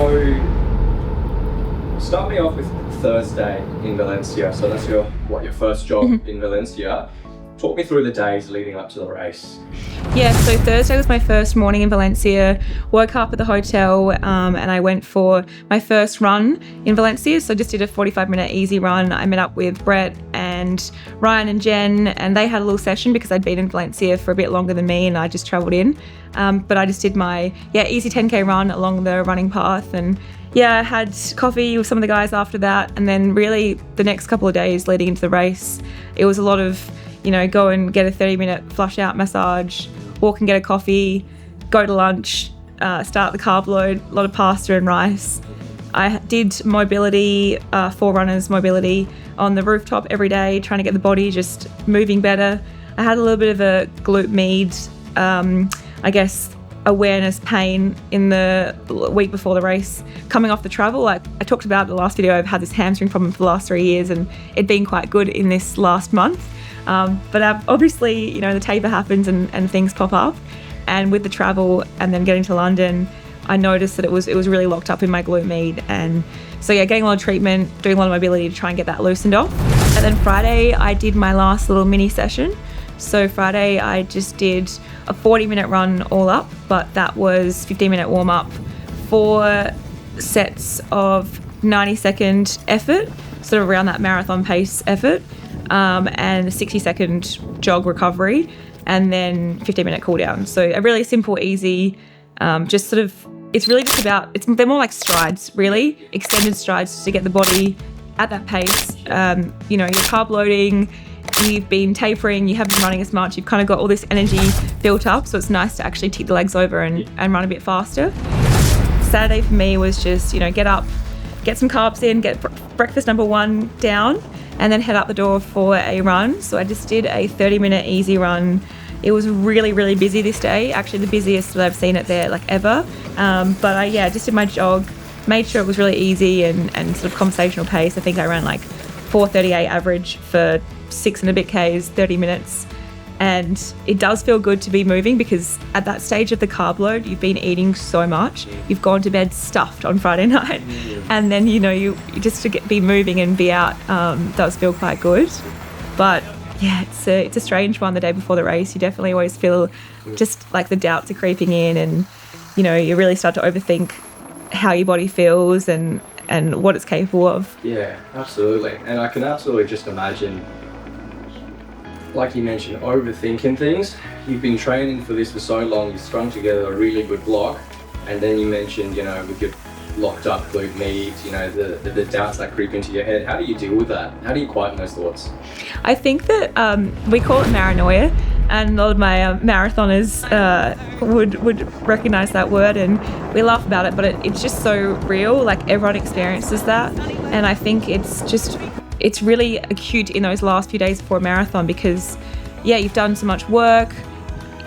So, start me off with Thursday in Valencia. So that's your first job in Valencia. Talk me through the days leading up to the race. Yeah, so Thursday was my first morning in Valencia. Woke up at the hotel and I went for my first run in Valencia. So I just did a 45-minute easy run. I met up with Brett and Ryan and Jen, and they had a little session because I'd been in Valencia for a bit longer than me and I just travelled in. But I just did my easy 10K run along the running path, and I had coffee with some of the guys after that. And then really the next couple of days leading into the race, it was a lot of go and get a 30-minute flush out massage, walk and get a coffee, go to lunch, start the carb load, a lot of pasta and rice. I did mobility, 4runners mobility on the rooftop every day, trying to get the body just moving better. I had a little bit of a glute med, awareness pain in the week before the race. Coming off the travel, like I talked about in the last video, I've had this hamstring problem for the last 3 years and it'd been quite good in this last month. But obviously, the taper happens and things pop up. And with the travel and then getting to London, I noticed that it was really locked up in my glute med. And so getting a lot of treatment, doing a lot of mobility to try and get that loosened off. And then Friday, I did my last little mini session. So Friday, I just did a 40-minute run all up, but that was 15-minute warm up, 4 sets of 90-second effort, sort of around that marathon pace effort. And a 60-second jog recovery, and then 15-minute cool down. So a really simple, easy, it's really just about, they're more like strides, really, extended strides to get the body at that pace. You're carb loading, you've been tapering, you haven't been running as much, you've kind of got all this energy built up, so it's nice to actually tick the legs over and run a bit faster. Saturday for me was just, get up, get some carbs in, get breakfast number 1 down, and then head out the door for a run. So I just did a 30-minute easy run. It was really, really busy this day, actually the busiest that I've seen it there ever. But I just did my jog, made sure it was really easy and sort of conversational pace. I think I ran 4:38 average for 6 and a bit Ks, 30 minutes. And it does feel good to be moving because at that stage of the carb load, you've been eating so much. You've gone to bed stuffed on Friday night. And then, you just to be moving and be out does feel quite good. But it's a strange one the day before the race. You definitely always feel just like the doubts are creeping in and, you really start to overthink how your body feels and what it's capable of. Yeah, absolutely. And I can absolutely just imagine, like you mentioned, overthinking things. You've been training for this for so long, you've strung together a really good block, and then you mentioned, with your locked up glute med, the doubts that creep into your head. How do you deal with that? How do you quieten those thoughts? I think that we call it paranoia, and a lot of my marathoners would recognize that word, and we laugh about it, but it's just so real. Everyone experiences that, and I think it's really acute in those last few days before a marathon because, you've done so much work.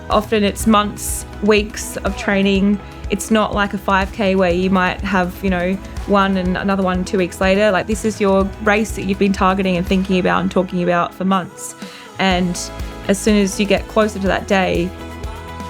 Often it's months, weeks of training. It's not like a 5K where you might have, one and another one 2 weeks later. This is your race that you've been targeting and thinking about and talking about for months. And as soon as you get closer to that day,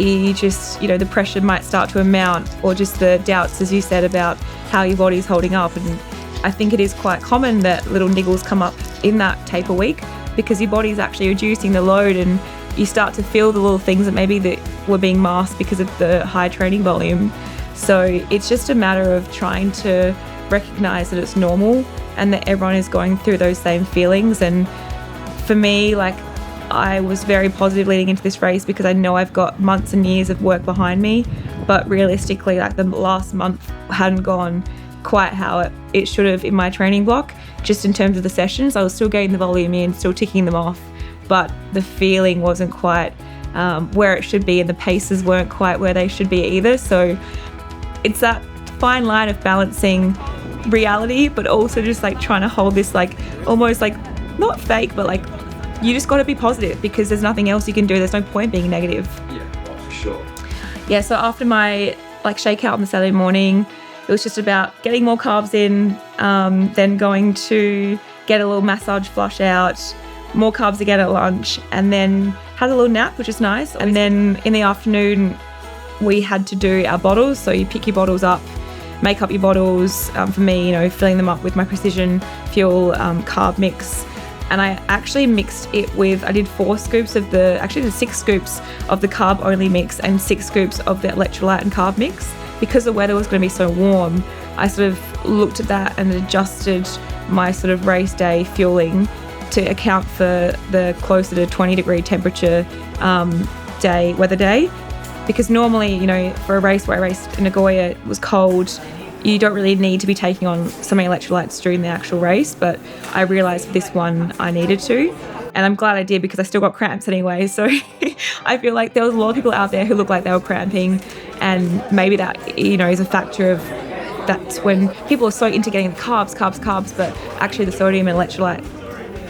you just, the pressure might start to amount, or just the doubts, as you said, about how your body's holding up. And I think it is quite common that little niggles come up in that taper week because your body's actually reducing the load and you start to feel the little things that were being masked because of the high training volume. So it's just a matter of trying to recognize that it's normal and that everyone is going through those same feelings. And for me, I was very positive leading into this race because I know I've got months and years of work behind me, but realistically, the last month hadn't gone quite how it should have in my training block. Just in terms of the sessions, I was still getting the volume in, still ticking them off, but the feeling wasn't quite where it should be and the paces weren't quite where they should be either. So it's that fine line of balancing reality, but also just trying to hold this almost not fake, but you just got to be positive because there's nothing else you can do. There's no point being negative. Yeah, for sure. Yeah, so after my shakeout on the Saturday morning, it was just about getting more carbs in, then going to get a little massage flush out, more carbs again at lunch, and then had a little nap, which is nice. And then in the afternoon, we had to do our bottles. So you pick your bottles up make up your bottles. For me, filling them up with my Precision Fuel carb mix. And I actually mixed it with, I did 6 scoops of the carb only mix and 6 scoops of the electrolyte and carb mix. Because the weather was going to be so warm, I sort of looked at that and adjusted my sort of race day fueling to account for the closer to 20 degree temperature weather day. Because normally, for a race where I raced in Nagoya, it was cold, you don't really need to be taking on so many electrolytes during the actual race, but I realised for this one I needed to. And I'm glad I did because I still got cramps anyway. So I feel like there was a lot of people out there who looked like they were cramping, and maybe that, is a factor of that's when people are so into getting the carbs, but actually the sodium and electrolyte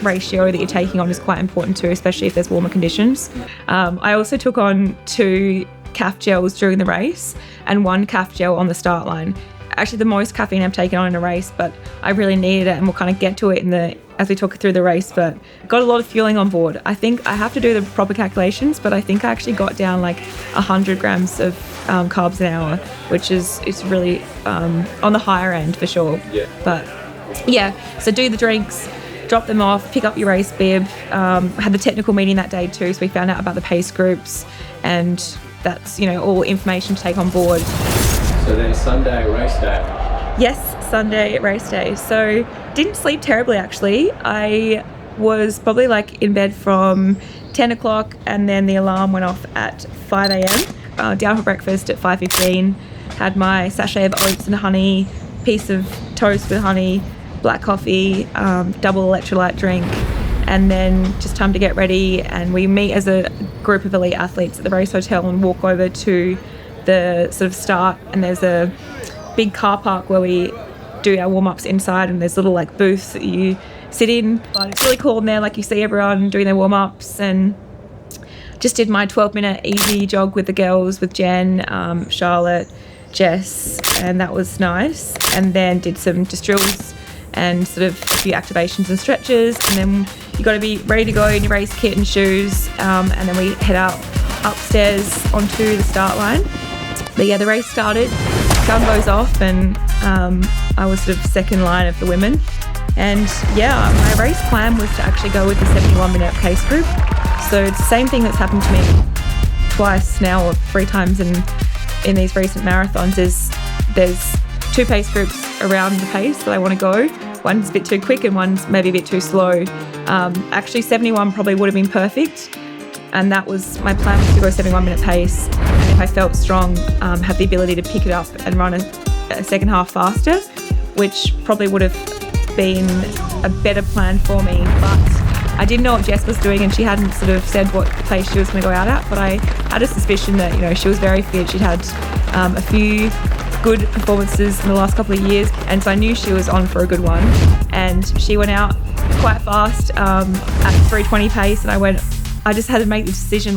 ratio that you're taking on is quite important too, especially if there's warmer conditions. I also took on 2 CAF gels during the race and 1 CAF gel on the start line. Actually the most caffeine I've taken on in a race, but I really needed it, and we'll kind of get to it as we talk through the race, but got a lot of fueling on board. I think I have to do the proper calculations, but I think I actually got down like 100 grams of carbs an hour, which is really on the higher end for sure. Yeah. But yeah, so do the drinks, drop them off, pick up your race bib. Had the technical meeting that day too, so we found out about the pace groups, and that's all information to take on board. So then Sunday race day. Yes, Sunday race day. So didn't sleep terribly actually. I was probably in bed from 10 o'clock, and then the alarm went off at 5 a.m. Down for breakfast at 5:15. Had my sachet of oats and honey, piece of toast with honey, black coffee, double electrolyte drink, and then just time to get ready. And we meet as a group of elite athletes at the race hotel and walk over to the sort of start, and there's a big car park where we do our warm-ups inside, and there's little booths that you sit in. But it's really cool in there, you see everyone doing their warm-ups, and just did my 12-minute easy jog with the girls, with Jen, Charlotte, Jess, and that was nice. And then did some just drills and sort of a few activations and stretches, and then you got to be ready to go in your race kit and shoes, and then we head out upstairs onto the start line. But yeah, the race started, gun goes off, and I was sort of second line of the women. And yeah, my race plan was to actually go with the 71-minute pace group. So it's the same thing that's happened to me twice now, or 3 times in these recent marathons, is there's 2 pace groups around the pace that I want to go. One's a bit too quick and one's maybe a bit too slow. Actually 71 probably would have been perfect, and that was my plan, was to go 71-minute pace, and if I felt strong, have the ability to pick it up and run a second half faster, which probably would have been a better plan for me. But I didn't know what Jess was doing, and she hadn't sort of said what pace she was going to go out at, but I had a suspicion that she was very fit. She'd had a few good performances in the last couple of years, and so I knew she was on for a good one. And she went out quite fast at 3:20 pace, and I just had to make the decision,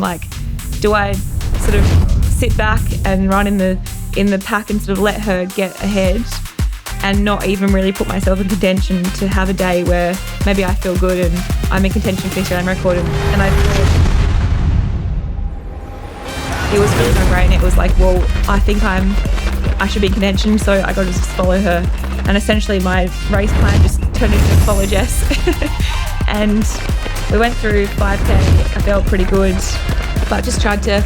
do I sort of sit back and run in the pack and sort of let her get ahead and not even really put myself in contention to have a day where maybe I feel good and I'm in contention for the Australian record, and I thought it was really no brainer. It was well, I think I should be in contention, so I got to just follow her. And essentially my race plan just turned into follow Jess. And we went through 5K, I felt pretty good, but just tried to,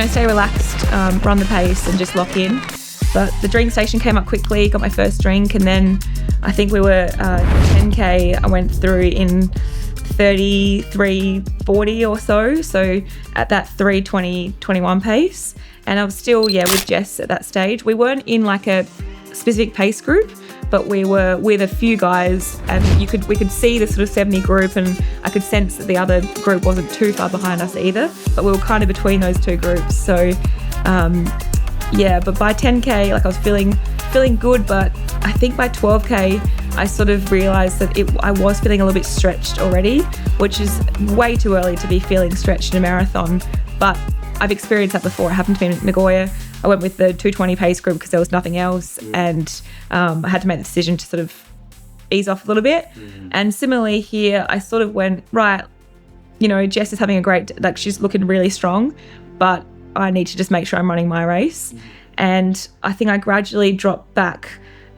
stay relaxed, run the pace and just lock in. But the drink station came up quickly, got my first drink, and then I think we were 10K, I went through in 33:40 or so at that 3:20:21 pace. And I was still, with Jess at that stage. We weren't in a specific pace group, but we were with a few guys, and we could see the sort of 70 group, and I could sense that the other group wasn't too far behind us either, but we were kind of between those 2 groups. So but by 10K, I was feeling good, but I think by 12K, I sort of realised that I was feeling a little bit stretched already, which is way too early to be feeling stretched in a marathon, but I've experienced that before. It happened to me in Nagoya. I went with the 2:20 pace group because there was nothing else, and I had to make the decision to sort of ease off a little bit. And similarly here, I sort of went, right, Jess is having a great, she's looking really strong, but I need to just make sure I'm running my race. And I think I gradually dropped back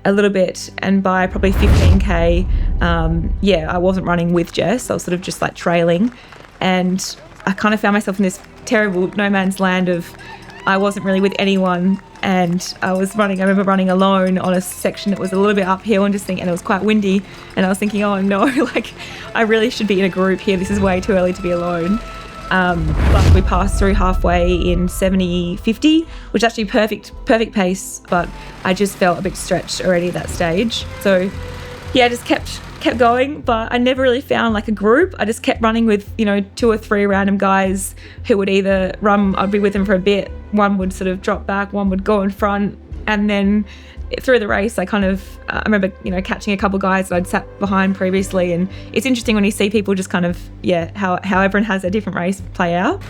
a little bit, and by probably 15k, I wasn't running with Jess. I was sort of just like trailing, and I kind of found myself in this terrible no man's land of I wasn't really with anyone, and I remember running alone on a section that was a little bit uphill and it was quite windy, and I was thinking, oh no, like I really should be in a group here. This is way too early to be alone. But we passed through halfway in 70:50, which is actually perfect pace, but I just felt a bit stretched already at that stage. So yeah, I just kept going, but I never really found like a group. I just kept running with, 2 or 3 random guys who would either run, I'd be with them for a bit, one would sort of drop back, one would go in front, and then through the race, I kind of, I remember, catching a couple of guys that I'd sat behind previously. And it's interesting when you see people just kind of, how everyone has a different race play out.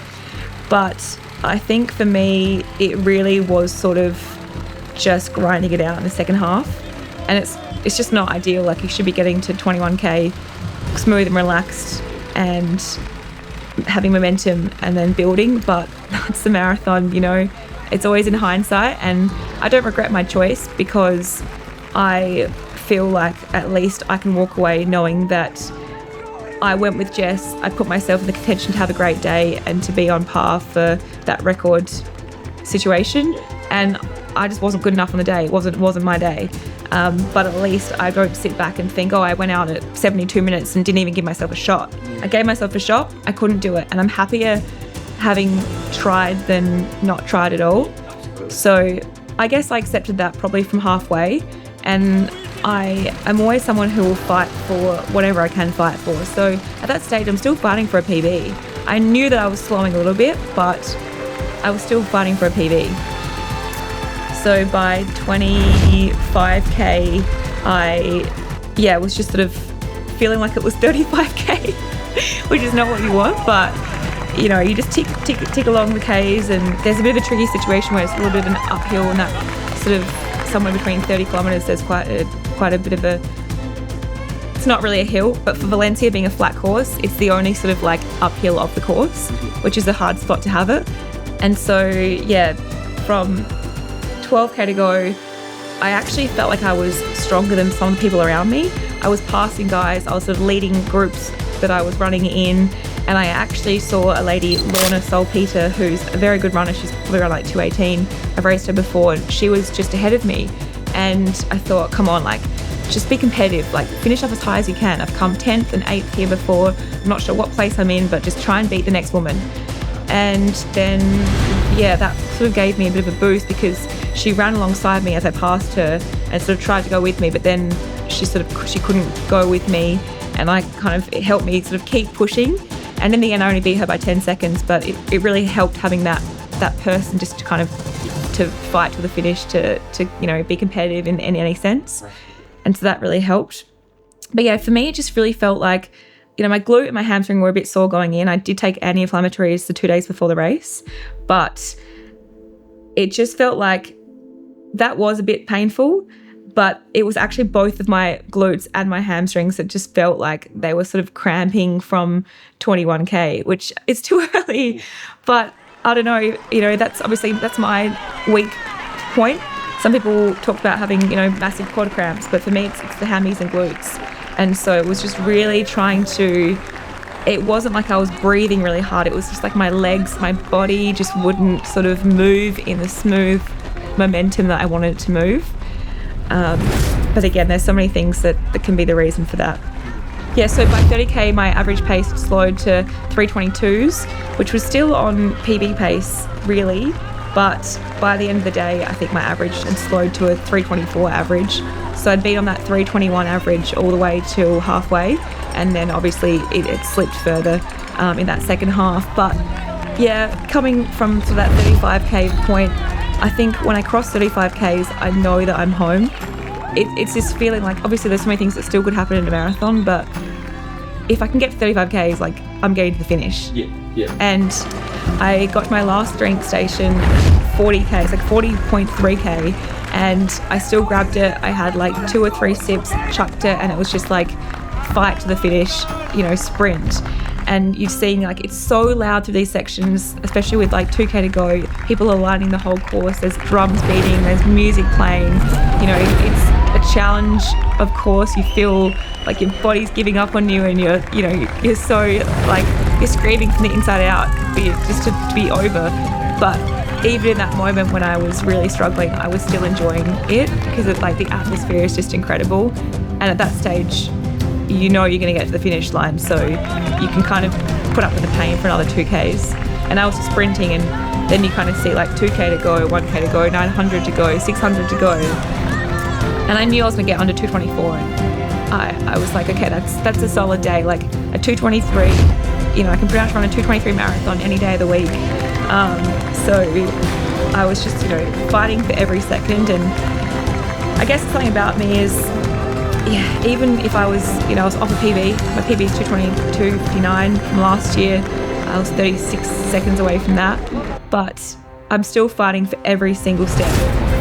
But I think for me, it really was sort of just grinding it out in the second half. And it's just not ideal. Like, you should be getting to 21k smooth and relaxed and having momentum and then building. But it's the marathon, it's always in hindsight, and I don't regret my choice because I feel like at least I can walk away knowing that I went with Jess, I put myself in the contention to have a great day and to be on par for that record situation, and I just wasn't good enough on the day. It wasn't my day. But at least I don't sit back and think, I went out at 72 minutes and didn't even give myself a shot. I gave myself a shot, I couldn't do it, and I'm happier having tried than not tried at all. So I guess I accepted that probably from halfway, and I'm always someone who will fight for whatever I can fight for. So at that stage, I'm still fighting for a PB. I knew that I was slowing a little bit, but I was still fighting for a PB. So by 25k, I was just sort of feeling like it was 35k, which is not what you want, but you just tick along the Ks, and there's a bit of a tricky situation where it's a little bit of an uphill, and that sort of somewhere between 30 kilometres, there's quite a bit of a, it's not really a hill, but for Valencia being a flat course, it's the only sort of like uphill of the course, which is a hard spot to have it. And so, from 12k to go, I actually felt like I was stronger than some of the people around me. I was passing guys, I was sort of leading groups that I was running in, and I actually saw a lady, Lorna Solpeter, who's a very good runner. She's probably around like 2:18. I've raced her before, and she was just ahead of me. And I thought, come on, like, just be competitive, like finish up as high as you can. I've come 10th and 8th here before. I'm not sure what place I'm in, but just try and beat the next woman. And then, that sort of gave me a bit of a boost because she ran alongside me as I passed her and sort of tried to go with me, but then she couldn't go with me, and it helped me sort of keep pushing. And in the end, I only beat her by 10 seconds, but it really helped having that person just to kind of to fight to the finish, to be competitive in any sense. And so that really helped. But for me, it just really felt like, my glute and my hamstring were a bit sore going in. I did take anti-inflammatories the 2 days before the race, but it just felt like that was a bit painful, but it was actually both of my glutes and my hamstrings that just felt like they were sort of cramping from 21k, which is too early, but I don't know, that's my weak point. Some people talk about having, massive quad cramps, but for me, it's the hammies and glutes. And so it was just really it wasn't like I was breathing really hard. It was just like my legs, my body just wouldn't sort of move in the smooth momentum that I wanted it to move. But again, there's so many things that can be the reason for that. So by 30k, my average pace slowed to 322s, which was still on PB pace, really. But by the end of the day, I think my average had slowed to a 324 average. So I'd been on that 321 average all the way till halfway. And then obviously it slipped further in that second half. But coming from to that 35k point, I think when I cross 35Ks, I know that I'm home. It's this feeling like, obviously there's so many things that still could happen in a marathon, but if I can get to 35Ks, like, I'm getting to the finish. And I got to my last drink station, 40K, it's like 40.3K, and I still grabbed it. I had like 2 or 3 sips, chucked it, and it was just like fight to the finish, sprint. and you're seeing like it's so loud through these sections, especially with like 2K to go. People are lining the whole course. There's drums beating, there's music playing. You know, it's a challenge. Of course, you feel like your body's giving up on you, and you're so like you're screaming from the inside out for you just to be over. But even in that moment when I was really struggling, I was still enjoying it because it's like the atmosphere is just incredible. And at that stage, you know you're going to get to the finish line, so you can kind of put up with the pain for another 2Ks. And I was sprinting, and then you kind of see like 2K to go, 1K to go, 900 to go, 600 to go. And I knew I was going to get under 224. And I was like, okay, that's a solid day. Like a 223, you know, I can pretty much run a 223 marathon any day of the week. So I was just, you know, fighting for every second. And I guess something about me is, yeah, even if I was, you know, I was off a PB, my PB is 222.59 from last year. I was 36 seconds away from that, but I'm still fighting for every single step.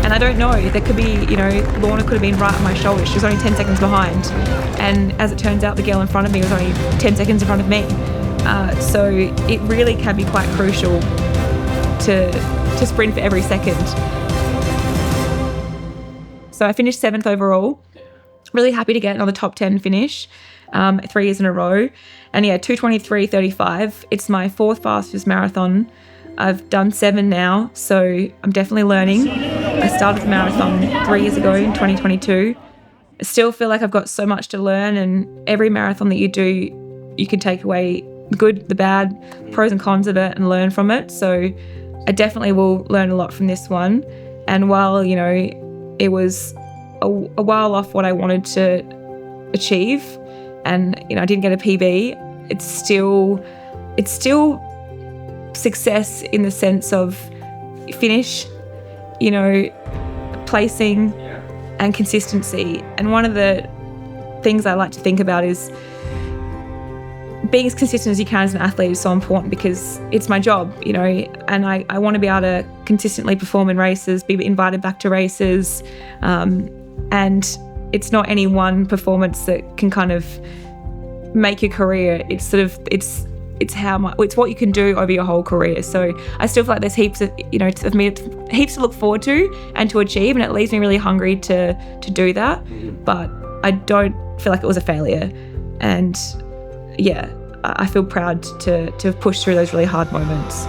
And I don't know, there could be, you know, Lorna could have been right on my shoulder. She was only 10 seconds behind. And as it turns out, the girl in front of me was only 10 seconds in front of me. So it really can be quite crucial to sprint for every second. So I finished 7th overall. Really happy to get another top 10 finish, 3 years in a row. And yeah, 223.35. It's my 4th fastest marathon. I've done 7 now, so I'm definitely learning. I started the marathon 3 years ago in 2022. I still feel like I've got so much to learn, and every marathon that you do, you can take away the good, the bad, pros and cons of it and learn from it. So I definitely will learn a lot from this one. And while, you know, it was a while off what I wanted to achieve, and, you know, I didn't get a PB, it's still success in the sense of finish, you know, placing and consistency. And one of the things I like to think about is being as consistent as you can as an athlete is so important, because it's my job, you know, and I want to be able to consistently perform in races, be invited back to races, and it's not any one performance that can kind of make your career. It's sort of, it's what you can do over your whole career. So I still feel like there's heaps of, you know, heaps to look forward to and to achieve, and it leaves me really hungry to do that. But I don't feel like it was a failure. And yeah, I feel proud to have pushed through those really hard moments.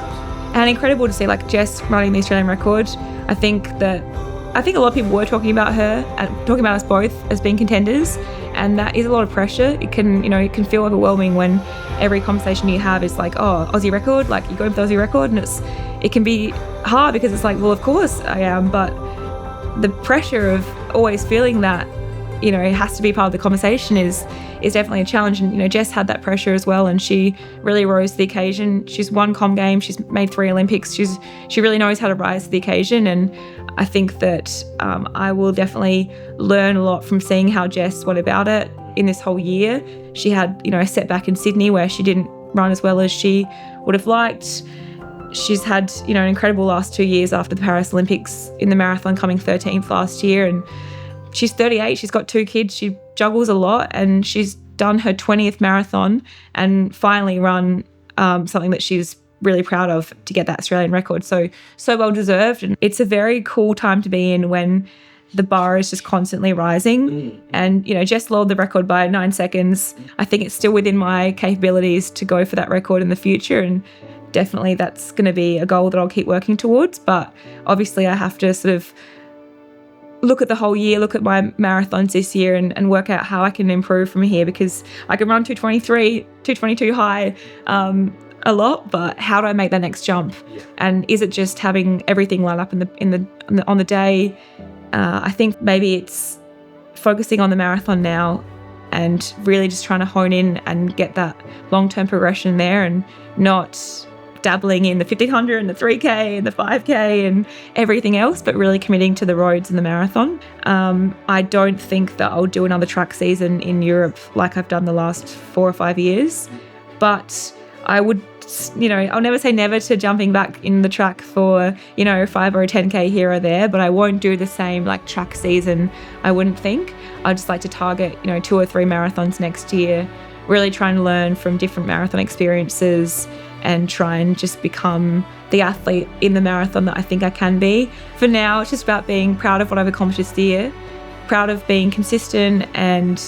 And incredible to see like Jess running the Australian record. I think a lot of people were talking about her and talking about us both as being contenders, and that is a lot of pressure. It can feel overwhelming when every conversation you have is like, oh, Aussie record, like you go for the Aussie record, and it can be hard because it's like, well, of course I am, but the pressure of always feeling that, you know, it has to be part of the conversation is definitely a challenge. And, you know, Jess had that pressure as well, and she really rose to the occasion. She's won Com Games, she's made 3 Olympics, she really knows how to rise to the occasion. And I think that I will definitely learn a lot from seeing how Jess went about it in this whole year. She had, you know, a setback in Sydney where she didn't run as well as she would have liked. She's had, you know, an incredible last 2 years after the Paris Olympics in the marathon, coming 13th last year. And she's 38, she's got 2 kids, she juggles a lot, and she's done her 20th marathon and finally run something that she's really proud of to get that Australian record. So well deserved. And it's a very cool time to be in when the bar is just constantly rising. And, you know, Jess lowered the record by 9 seconds. I think it's still within my capabilities to go for that record in the future. And definitely that's going to be a goal that I'll keep working towards. But obviously I have to sort of look at the whole year, look at my marathons this year and work out how I can improve from here, because I can run 223, 222 high a lot, but how do I make that next jump? And is it just having everything line up on the day? I think maybe it's focusing on the marathon now and really just trying to hone in and get that long-term progression there, and not dabbling in the 1500 and the 3K and the 5K and everything else, but really committing to the roads and the marathon. I don't think that I'll do another track season in Europe like I've done the last 4 or 5 years, but I would, you know, I'll never say never to jumping back in the track for, you know, 5 or a 10K here or there, but I won't do the same like track season, I wouldn't think. I'd just like to target, you know, 2 or 3 marathons next year, really trying to learn from different marathon experiences and try and just become the athlete in the marathon that I think I can be. For now, it's just about being proud of what I've accomplished this year, proud of being consistent, and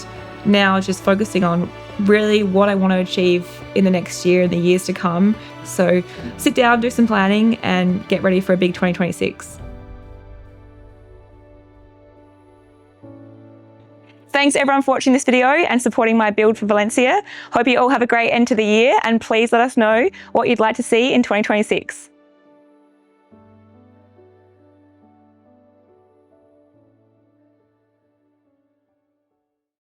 now just focusing on really what I want to achieve in the next year and the years to come. So sit down, do some planning, and get ready for a big 2026. Thanks everyone for watching this video and supporting my build for Valencia. Hope you all have a great end to the year, and please let us know what you'd like to see in 2026.